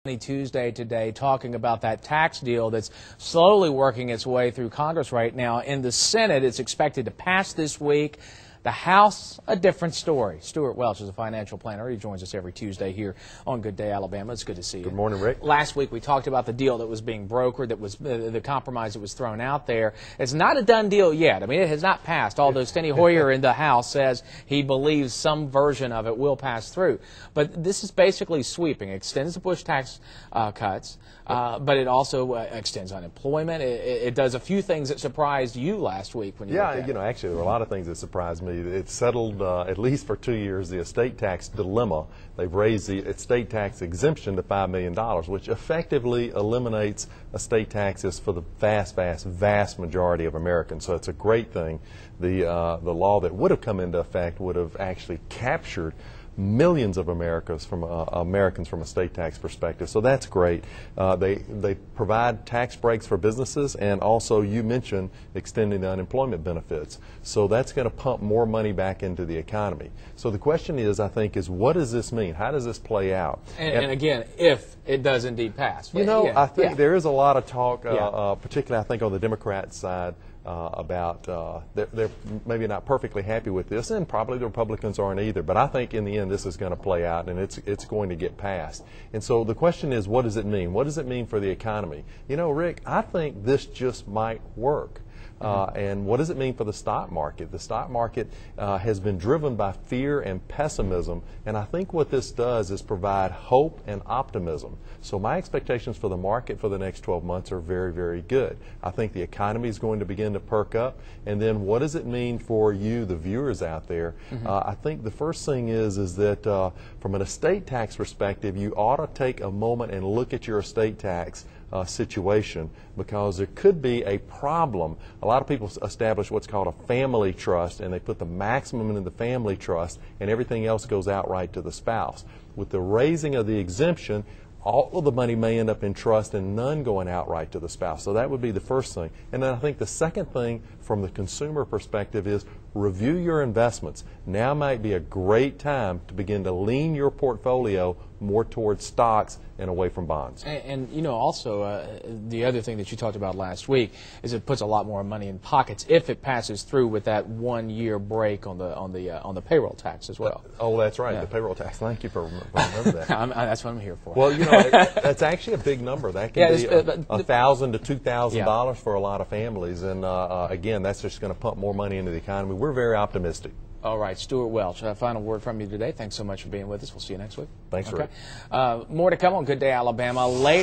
Tuesday today, talking about that tax deal that's slowly working its way through Congress right now. In the Senate, it's expected to pass this week. The House, a different story. Stewart Welch is a financial planner. He joins us every Tuesday here on Good Day, Alabama. It's good to see you. Good morning, Rick. Last week we talked about the deal that was being brokered, that was the compromise that was thrown out there. It's not a done deal yet. I mean, it has not passed, although Steny Hoyer in the House says he believes some version of it will pass through. But this is basically sweeping. It extends the Bush tax cuts, but it also extends unemployment. It does a few things that surprised you last week when you looked at it. Actually, there were a lot of things that surprised me. It settled, at least for 2 years, the estate tax dilemma. They've raised the estate tax exemption to $5 million, which effectively eliminates estate taxes for the vast majority of Americans. So it's a great thing. The law that would have come into effect would have actually captured millions of Americans from a state tax perspective. So that's great. They provide tax breaks for businesses, and also you mentioned extending the unemployment benefits. So that's going to pump more money back into the economy. So the question is, I think, is what does this mean? How does this play out? And again, if it does indeed pass. I think there is a lot of talk, particularly I think on the Democrat side, about they're maybe not perfectly happy with this, and probably the Republicans aren't either. But I think in the end this is going to play out, and it's going to get passed. And so the question is, what does it mean? What does it mean for the economy? You know, Rick, I think this just might work. And what does it mean for the stock market? The stock market has been driven by fear and pessimism, and I think what this does is provide hope and optimism. So my expectations for the market for the next 12 months are very, very good. I think the economy is going to begin to perk up, and then what does it mean for you, the viewers out there? I think the first thing is that from an estate tax perspective, you ought to take a moment and look at your estate tax situation, because there could be a problem. A lot of people establish what's called a family trust, and they put the maximum in the family trust, and everything else goes outright to the spouse. With the raising of the exemption, all of the money may end up in trust and none going outright to the spouse. So that would be the first thing. And then I think the second thing from the consumer perspective is review your investments. Now might be a great time to begin to lean your portfolio more towards stocks and away from bonds. And you know, also the other thing that you talked about last week is it puts a lot more money in pockets if it passes through with that 1 year break on the payroll tax as well. Oh, that's right, the payroll tax. Thank you for remembering that. That's what I'm here for. Well, you know, that's actually a big number. That can be $1,000 to $2,000 for a lot of families, and again, that's just going to pump more money into the economy. We're very optimistic. All right, Stewart Welch, a final word from you today. Thanks so much for being with us. We'll see you next week. Thanks, Rick. More to come on Good Day, Alabama later.